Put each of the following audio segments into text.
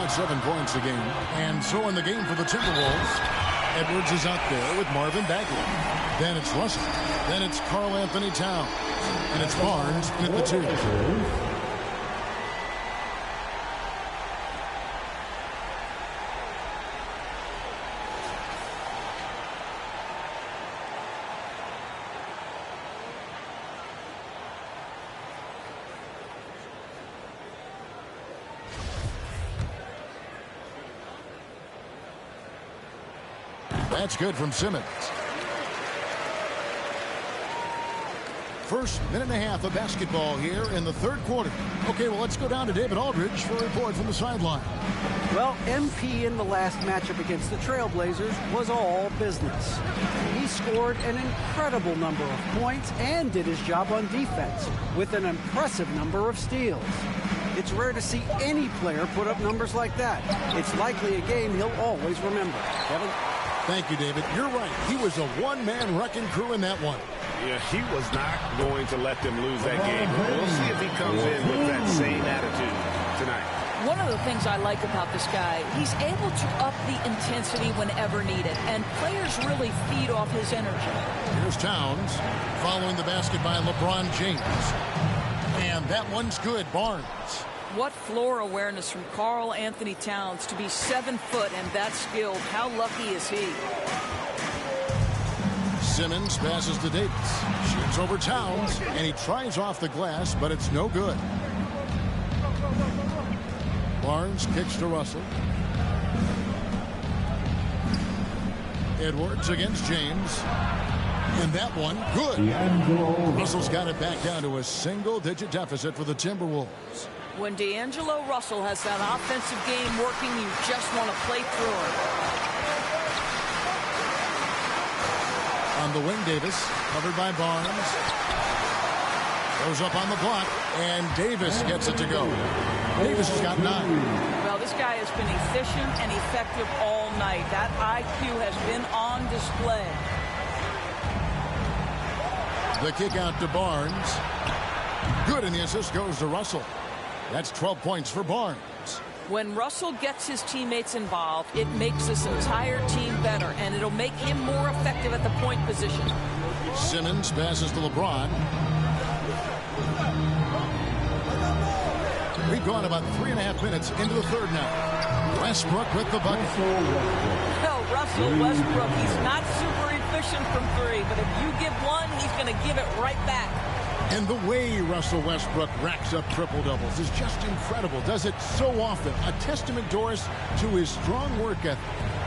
about 7 points a game. And so in the game for the Timberwolves, Edwards is out there with Marvin Bagley. Then it's Russell. Then it's Karl Anthony Towns. And it's Barnes in at the 2. That's good from Simmons. First minute and a half of basketball here in the third quarter. Okay, well, let's go down to David Aldridge for a report from the sideline. Well, MP in the last matchup against the Trailblazers was all business. He scored an incredible number of points and did his job on defense with an impressive number of steals. It's rare to see any player put up numbers like that. It's likely a game he'll always remember. Kevin? Thank you, David. You're right. He was a one-man wrecking crew in that one. Yeah, he was not going to let them lose that game. We'll see if he comes in with that same attitude tonight. One of the things I like about this guy, he's able to up the intensity whenever needed, and players really feed off his energy. Here's Towns following the basket by LeBron James. And that one's good. Barnes. What floor awareness from Karl Anthony Towns to be 7 foot and that skilled. How lucky is he? Simmons passes to Davis. Shoots over Towns, and he tries off the glass, but it's no good. Barnes kicks to Russell. Edwards against James. And that one, good. Russell's got it back down to a single-digit deficit for the Timberwolves. When D'Angelo Russell has that offensive game working, you just want to play through him. On the wing, Davis, covered by Barnes. Goes up on the block, and Davis gets it to go. Davis has got 9. Well, this guy has been efficient and effective all night. That IQ has been on display. The kick out to Barnes. Good, and the assist goes to Russell. That's 12 points for Barnes. When Russell gets his teammates involved, it makes this entire team better, and it'll make him more effective at the point position. Simmons passes to LeBron. We've gone about 3.5 minutes into the third now. Westbrook with the bucket. Well, Russell Westbrook, he's not super efficient from 3, but if you give one, he's going to give it right back. And the way Russell Westbrook racks up triple-doubles is just incredible. Does it so often. A testament, Doris, to his strong work ethic.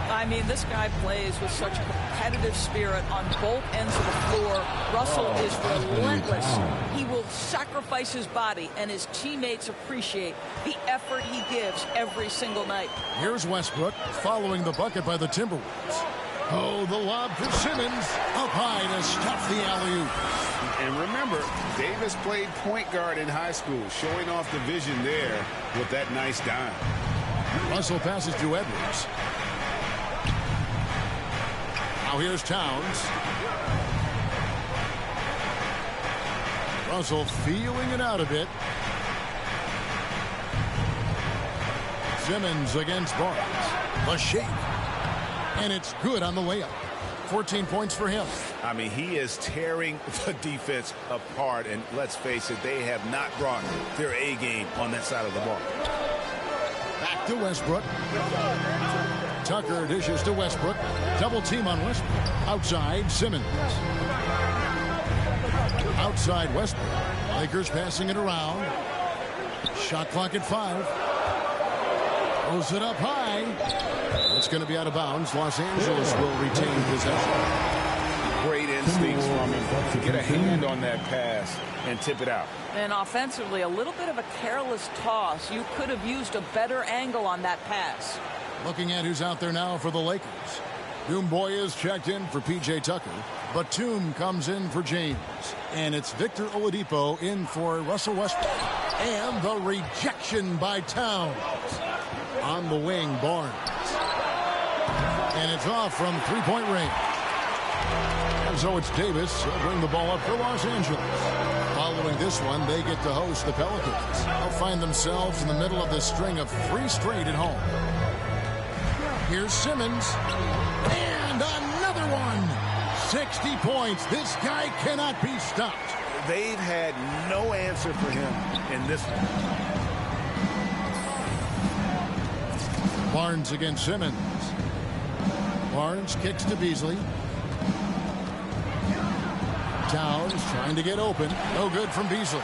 I mean, this guy plays with such competitive spirit on both ends of the floor. Russell is relentless. He will sacrifice his body, and his teammates appreciate the effort he gives every single night. Here's Westbrook following the bucket by the Timberwolves. Oh, the lob for Simmons. Up high to stop the alley-oop. And remember, Davis played point guard in high school, showing off the vision there with that nice dime. Russell passes to Edwards. Now here's Towns. Russell feeling it out a bit. Simmons against Barnes. The shape. And it's good on the layup. 14 points for him. I mean, he is tearing the defense apart. And let's face it, they have not brought their A game on that side of the ball. Back to Westbrook. Tucker dishes to Westbrook. Double team on Westbrook. Outside, Simmons. Outside Westbrook. Lakers passing it around. Shot clock at 5. Throws it up high. It's going to be out of bounds. Los Angeles will retain possession. Great instincts from him to get a hand on that pass and tip it out. And offensively, a little bit of a careless toss. You could have used a better angle on that pass. Looking at who's out there now for the Lakers. Doomboy is checked in for P.J. Tucker. Batum comes in for James. And it's Victor Oladipo in for Russell Westbrook. And the rejection by Towns. On the wing, Barnes. And it's off from three-point range. And so it's Davis. He'll bring the ball up for Los Angeles. Following this one, they get to host the Pelicans. They'll find themselves in the middle of this string of 3 straight at home. Here's Simmons. And another one. 60 points. This guy cannot be stopped. They've had no answer for him in this one. Barnes against Simmons. Barnes kicks to Beasley. Towns trying to get open. No good from Beasley.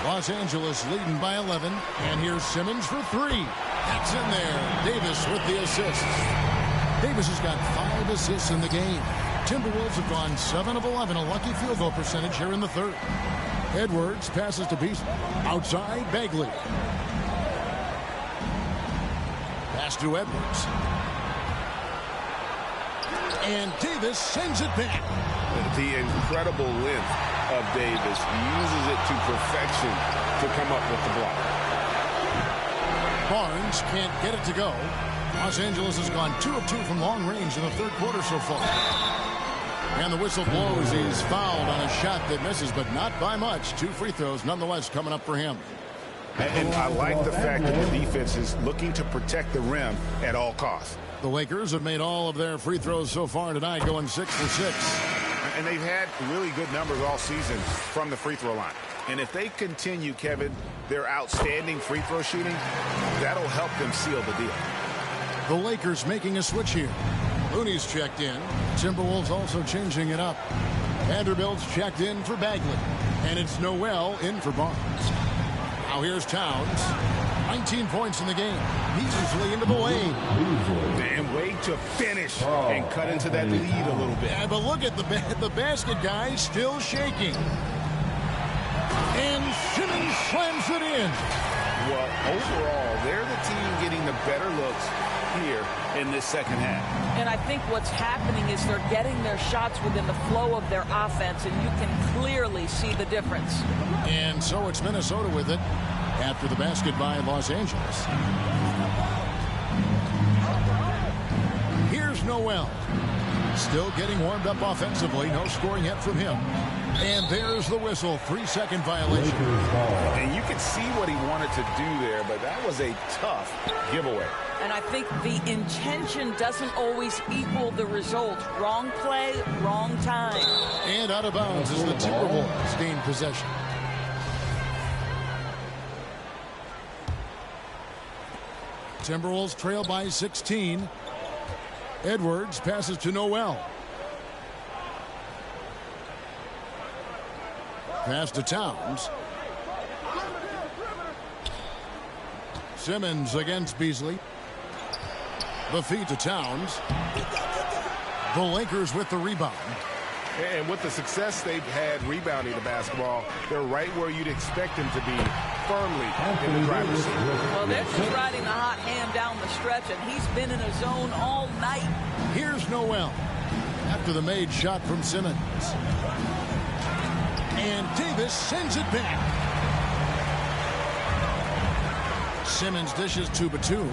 Los Angeles leading by 11. And here's Simmons for 3. That's in there. Davis with the assist. Davis has got 5 assists in the game. Timberwolves have gone 7 of 11. A lucky field goal percentage here in the third. Edwards passes to Beasley. Outside, Bagley. Pass to Edwards. And Davis sends it back. The incredible length of Davis uses it to perfection to come up with the block. Barnes can't get it to go. Los Angeles has gone 2 of 2 from long range in the third quarter so far. And the whistle blows. He's fouled on a shot that misses, but not by much. 2 free throws nonetheless coming up for him. And I like the fact that the defense is looking to protect the rim at all costs. The Lakers have made all of their free throws so far tonight, going 6 for 6. And they've had really good numbers all season from the free throw line. And if they continue, Kevin, their outstanding free throw shooting, that'll help them seal the deal. The Lakers making a switch here. Looney's checked in. Timberwolves also changing it up. Vanderbilt's checked in for Bagley. And it's Noel in for Barnes. Now here's Towns. 19 points in the game. Easily into the lane. And Wade to finish and cut into that lead a little bit. Yeah, but look at the basket guy still shaking. And Simmons slams it in. Well, overall, they're the team getting the better looks here in this second half. And I think what's happening is they're getting their shots within the flow of their offense, and you can clearly see the difference. And so it's Minnesota with it after the basket by Los Angeles. Here's Noel. Still getting warmed up offensively. No scoring yet from him. And there's the whistle. 3-second violation. And you can see what he wanted to do there, but that was a tough giveaway. And I think the intention doesn't always equal the result. Wrong play, wrong time. And out of bounds as the Timberwolves gain possession. Timberwolves trail by 16. Edwards passes to Noel. Pass to Towns. Simmons against Beasley. The feed to Towns. The Lakers with the rebound. And with the success they've had rebounding the basketball, they're right where you'd expect them to be, firmly in the driver's seat. Well, they're just riding the hot hand down the stretch, and he's been in a zone all night. Here's Noel after the made shot from Simmons. And Davis sends it back. Simmons dishes to Batum.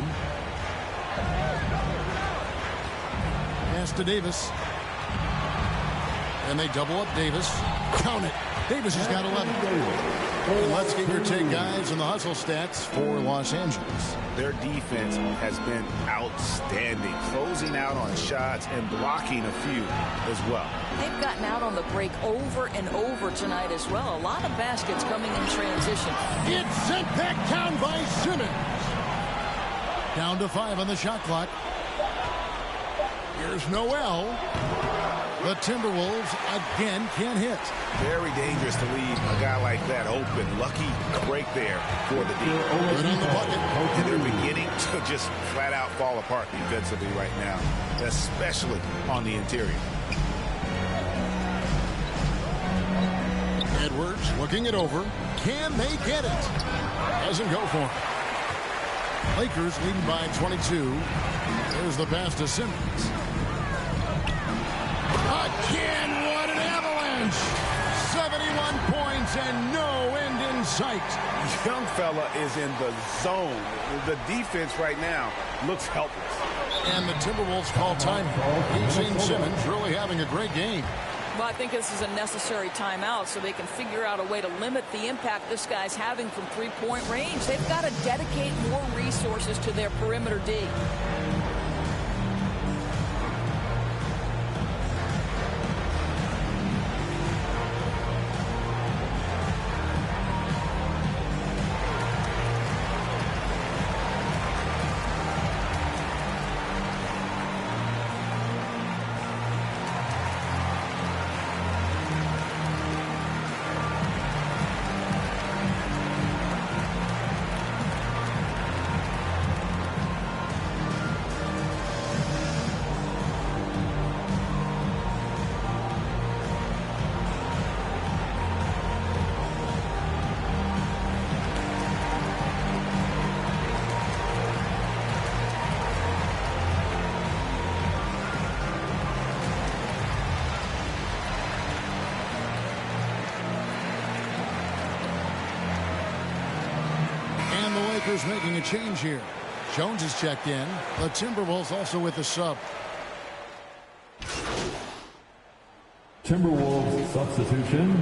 Pass to Davis. And they double up Davis. Count it. Davis has got 11. And let's get your take, guys, on the hustle stats for Los Angeles. Their defense has been outstanding, closing out on shots and blocking a few as well. They've gotten out on the break over and over tonight as well. A lot of baskets coming in transition. It's sent back down by Simmons. Down to 5 on the shot clock. Here's Noel. The Timberwolves again can't hit. Very dangerous to leave a guy like that open. Lucky break there for the D. Good on the bucket. And they're beginning to just flat out fall apart defensively right now, especially on the interior. Edwards looking it over. Can they get it? Doesn't go for it. Lakers leading by 22. There's the pass to Simmons. Again, what an avalanche! 71 points and no end in sight. Young fella is in the zone. The defense right now looks helpless. And the Timberwolves call time. Eugene Simmons really having a great game. Well, I think this is a necessary timeout so they can figure out a way to limit the impact this guy's having from three-point range. They've got to dedicate more resources to their perimeter D. Lakers making a change here. Jones is checked in. The Timberwolves also with a sub. Timberwolves substitution.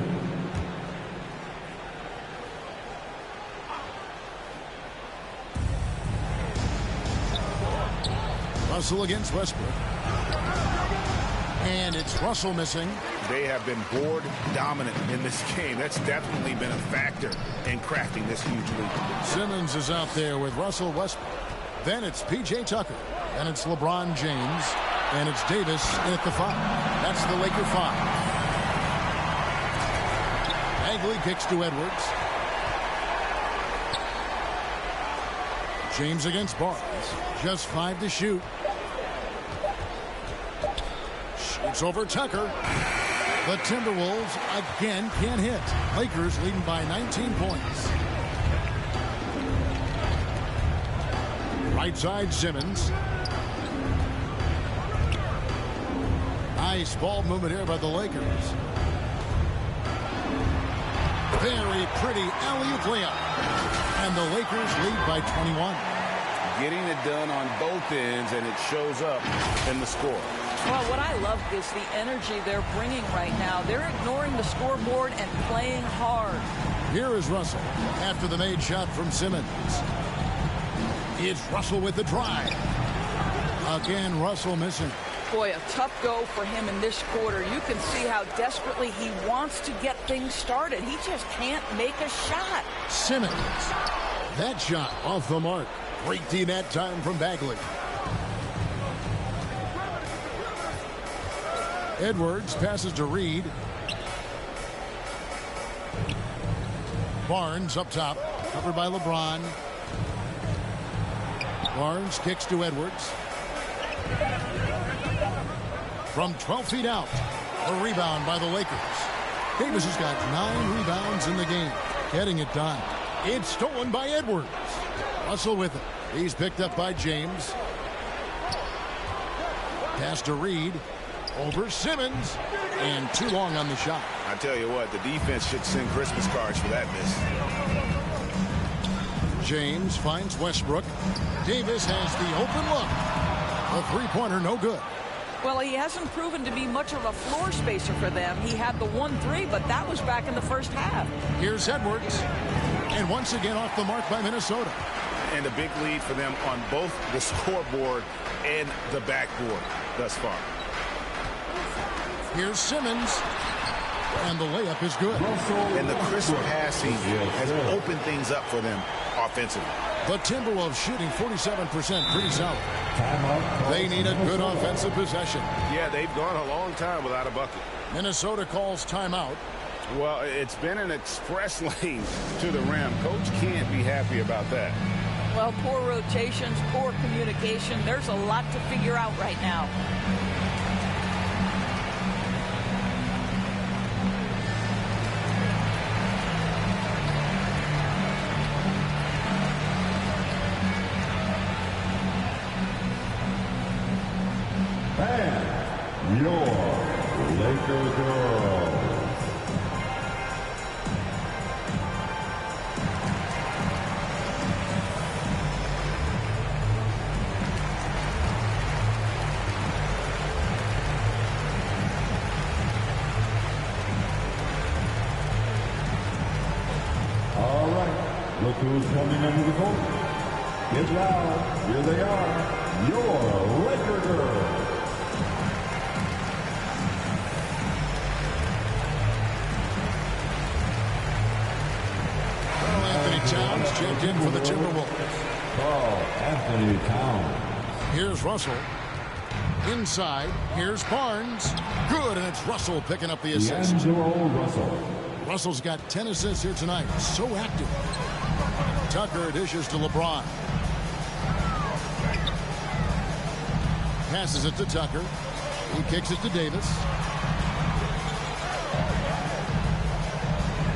Russell against Westbrook. And it's Russell missing. They have been board dominant in this game. That's definitely been a factor in crafting this huge lead. Simmons is out there with Russell Westbrook. Then it's P.J. Tucker. And it's LeBron James. And it's Davis in at the 5. That's the Laker 5. Bagley kicks to Edwards. James against Barnes. Just 5 to shoot. Shoots over Tucker. The Timberwolves again can't hit. Lakers leading by 19 points. Right side Simmons. Nice ball movement here by the Lakers. Very pretty alley-oop layup. And the Lakers lead by 21. Getting it done on both ends, and it shows up in the score. Well, what I love is the energy they're bringing right now. They're ignoring the scoreboard and playing hard. Here is Russell after the made shot from Simmons. It's Russell with the drive. Again, Russell missing. Boy, a tough go for him in this quarter. You can see how desperately he wants to get things started. He just can't make a shot. Simmons. That shot off the mark. Great D that time from Bagley. Edwards passes to Reed. Barnes up top, covered by LeBron. Barnes kicks to Edwards. From 12 feet out, a rebound by the Lakers. Davis has got 9 rebounds in the game, getting it done. It's stolen by Edwards. Russell with it. He's picked up by James. Pass to Reed. Over Simmons. And too long on the shot. I tell you what, the defense should send Christmas cards for that miss. James finds Westbrook. Davis has the open look. A three-pointer, no good. Well, he hasn't proven to be much of a floor spacer for them. He had the 1-3, but that was back in the first half. Here's Edwards. And once again off the mark by Minnesota. And a big lead for them on both the scoreboard and the backboard thus far. Here's Simmons. And the layup is good. And the crisp passing has opened things up for them offensively. The Timberwolves shooting 47%, pretty solid. They need a good offensive possession. Yeah, they've gone a long time without a bucket. Minnesota calls timeout. Well, it's been an express lane to the rim. Coach can't be happy about that. Well, poor rotations, poor communication. There's a lot to figure out right now. And your Laker girls. Who's coming under the court? Get loud. Here they are. Your Laker girls. Towns checked in for the Timberwolves. Anthony Towns. Here's Russell. Inside. Here's Barnes. Good, and it's Russell picking up the assist. D'Angelo Russell. Russell's got 10 assists here tonight. So active. Tucker dishes to LeBron. Passes it to Tucker. He kicks it to Davis.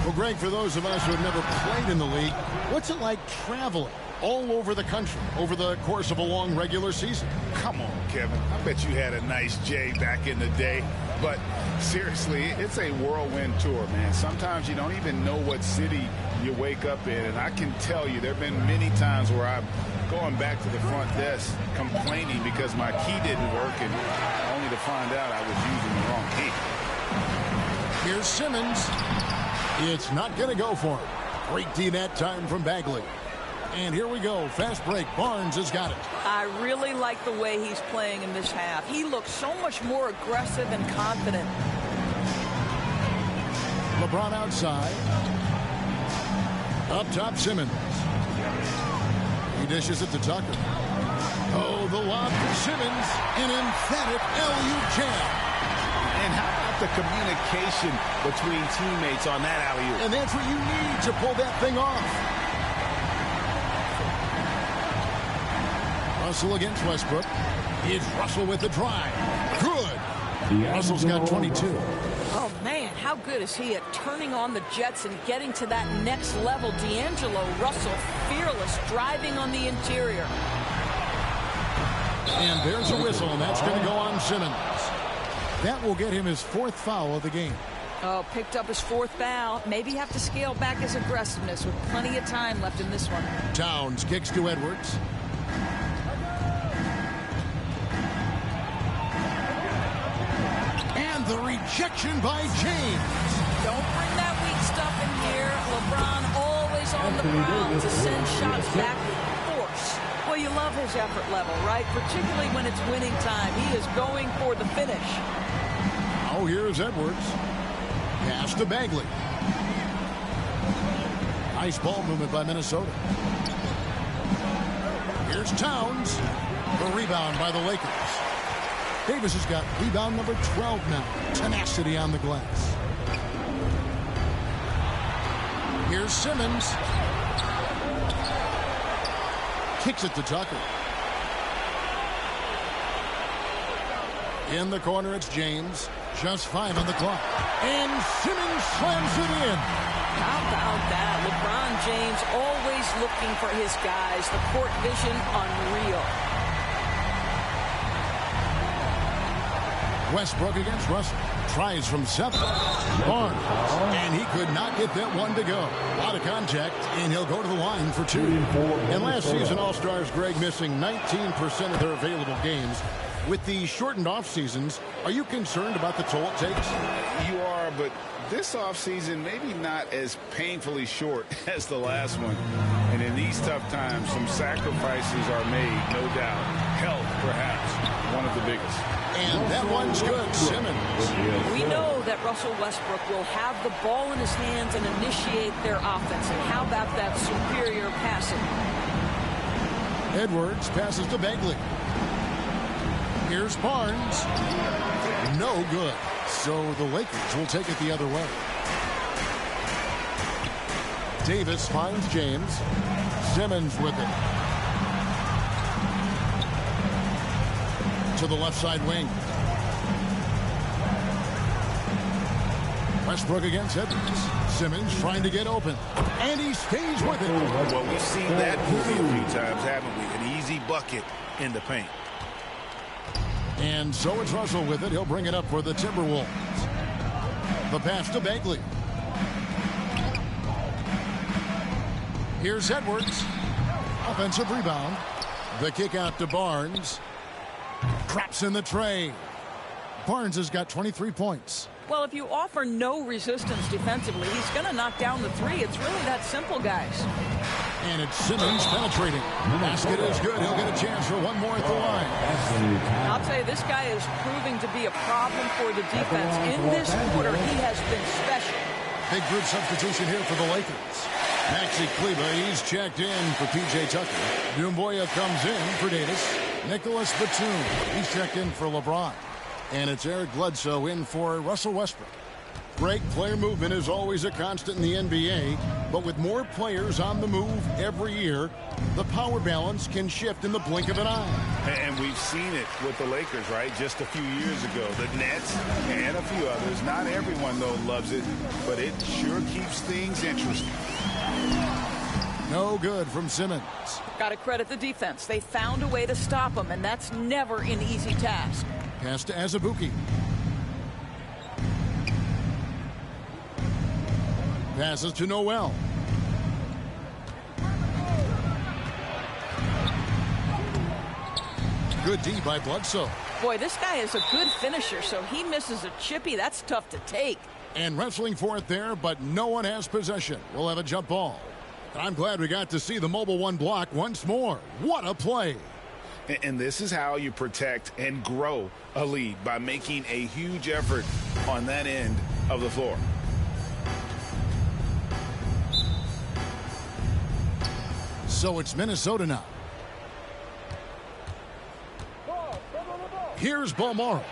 Well, Greg, for those of us who have never played in the league, what's it like traveling all over the country over the course of a long regular season? Come on, Kevin. I bet you had a nice J back in the day. But seriously, it's a whirlwind tour, man. Sometimes you don't even know what city you wake up in. And I can tell you there have been many times where I'm going back to the front desk complaining because my key didn't work, and only to find out I was using the wrong key. Here's Simmons. It's not going to go for him. Great D that time from Bagley. And here we go. Fast break. Barnes has got it. I really like the way he's playing in this half. He looks so much more aggressive and confident. LeBron outside. Up top, Simmons. He dishes it to Tucker. Oh, the lob to Simmons. An emphatic LU jam. And how about the communication between teammates on that alley-oop? And that's what you need to pull that thing off. Russell against Westbrook. It's Russell with the drive. Good. Russell's got 22. Oh, man, how good is he at turning on the Jets and getting to that next level? D'Angelo Russell, fearless, driving on the interior. And there's a whistle, and that's going to go on Simmons. That will get him his 4th foul of the game. Oh, picked up his 4th foul. Maybe have to scale back his aggressiveness with plenty of time left in this one. Towns kicks to Edwards. And the rejection by James. Don't bring that weak stuff in here. LeBron always on the prowl to send shots back with force. Well, you love his effort level, right? Particularly when it's winning time. He is going for the finish. Oh, here's Edwards. Pass to Bagley. Nice ball movement by Minnesota. Here's Towns. The rebound by the Lakers. Davis has got rebound number 12 now. Tenacity on the glass. Here's Simmons. Kicks it to Tucker. In the corner, it's James. Just 5 on the clock. And Simmons slams it in. How about that? LeBron James always looking for his guys. The court vision, unreal. Westbrook against Russell. Tries from 7. Barnes. And he could not get that one to go. Out of contact, and he'll go to the line for 2. And last season, All-Stars Greg missing 19% of their available games. With the shortened off seasons, are you concerned about the toll it takes? You are, but this offseason maybe not as painfully short as the last one. And in these tough times, some sacrifices are made, no doubt. Health, perhaps, one of the biggest. And that one's good, Simmons. We know that Russell Westbrook will have the ball in his hands and initiate their offense. And how about that superior passing? Edwards passes to Bagley. Here's Barnes. No good. So the Lakers will take it the other way. Davis finds James. Simmons with it. To the left side wing. Westbrook against Edwards. Simmons trying to get open. And he stays with it. Well, we've seen that movie a few times, haven't we? An easy bucket in the paint. And so it's Russell with it. He'll bring it up for the Timberwolves. The pass to Bagley. Here's Edwards. Offensive rebound. The kick out to Barnes. Traps in the tray. Barnes has got 23 points. Well, if you offer no resistance defensively, he's going to knock down the three. It's really that simple, guys. And it's Simmons penetrating. Basket is good. He'll get a chance for one more at the line. I'll tell you, this guy is proving to be a problem for the defense. In this quarter, he has been special. Big group substitution here for the Lakers. Maxi Kleba, he's checked in for P.J. Tucker. Doumbouya comes in for Davis. Nicholas Batum, he's checked in for LeBron. And it's Eric Bledsoe in for Russell Westbrook. Great player movement is always a constant in the NBA, but with more players on the move every year, the power balance can shift in the blink of an eye. And we've seen it with the Lakers, right? Just a few years ago. The Nets and a few others. Not everyone, though, loves it, but it sure keeps things interesting. No good from Simmons. Got to credit the defense. They found a way to stop him, and that's never an easy task. Pass to Azubuike. Passes to Noel. Good D by Bledsoe. Boy, this guy is a good finisher, so he misses a chippy. That's tough to take. And wrestling for it there, but no one has possession. We'll have a jump ball. I'm glad we got to see the mobile one block once more. What a play. And this is how you protect and grow a lead, by making a huge effort on that end of the floor. So it's Minnesota now. Here's Balmaro.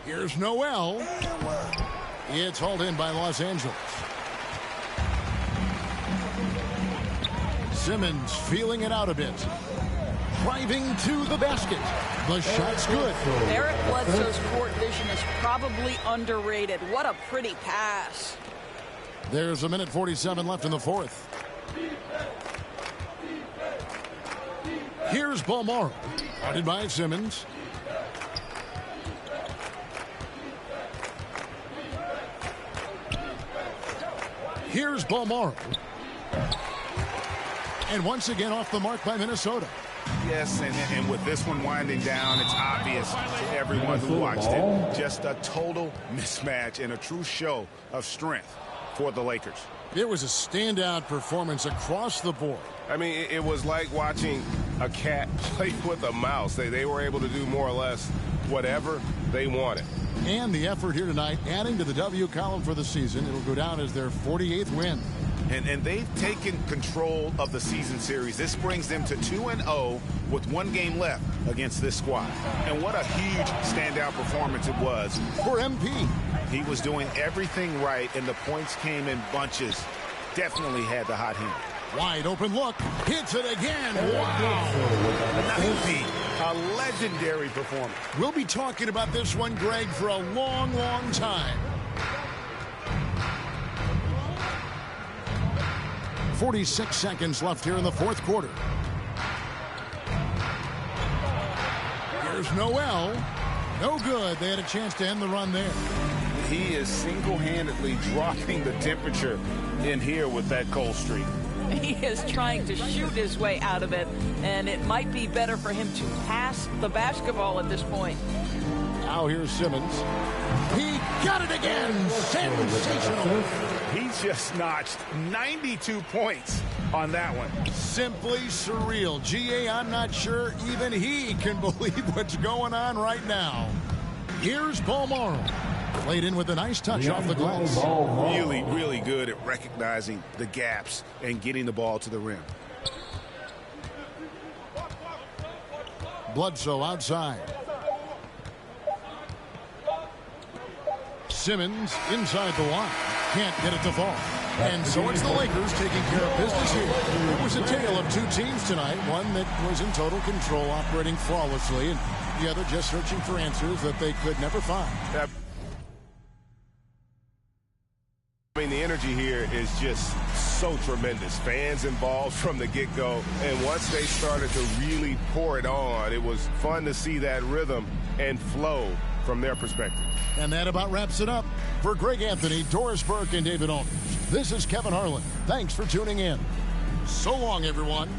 Here's Noel. It's hauled in by Los Angeles. Simmons feeling it out a bit. Driving to the basket. The shot's good. Eric Bledsoe's court vision is probably underrated. What a pretty pass. There's 1:47 left in the fourth. Here's Balmaro. Guarded by Simmons. Here's Balmaro. And once again off the mark by Minnesota. Yes, and with this one winding down, it's obvious to everyone who watched it. Just a total mismatch and a true show of strength for the Lakers. It was a standout performance across the board. I mean, it was like watching a cat play with a mouse. They were able to do more or less whatever they wanted. And the effort here tonight, adding to the W column for the season. It'll go down as their 48th win. And they've taken control of the season series. This brings them to 2-0 with one game left against this squad. And what a huge standout performance it was for MP. He was doing everything right, and the points came in bunches. Definitely had the hot hand. Wide open look. Hits it again. Wow. A legendary performance. We'll be talking about this one, Greg, for a long, long time. 46 seconds left here in the fourth quarter. Here's Noel. No good. They had a chance to end the run there. He is single-handedly dropping the temperature in here with that cold streak. He is trying to shoot his way out of it, and it might be better for him to pass the basketball at this point. Now here's Simmons. He got it again. Sensational. He just notched 92 points on that one. Simply surreal. GA, I'm not sure even he can believe what's going on right now. Here's Balmaro. Played in with a nice touch off the glass. Really, really good at recognizing the gaps and getting the ball to the rim. Bledsoe outside. Simmons inside the line. Can't get it to fall. And so it's the Lakers taking care of business here. It was a tale of two teams tonight. One that was in total control, operating flawlessly, and the other just searching for answers that they could never find. I mean, the energy here is just so tremendous. Fans involved from the get-go. And once they started to really pour it on, it was fun to see that rhythm and flow from their perspective. And that about wraps it up. For Greg Anthony, Doris Burke, and David Aldridge, this is Kevin Harlan. Thanks for tuning in. So long, everyone.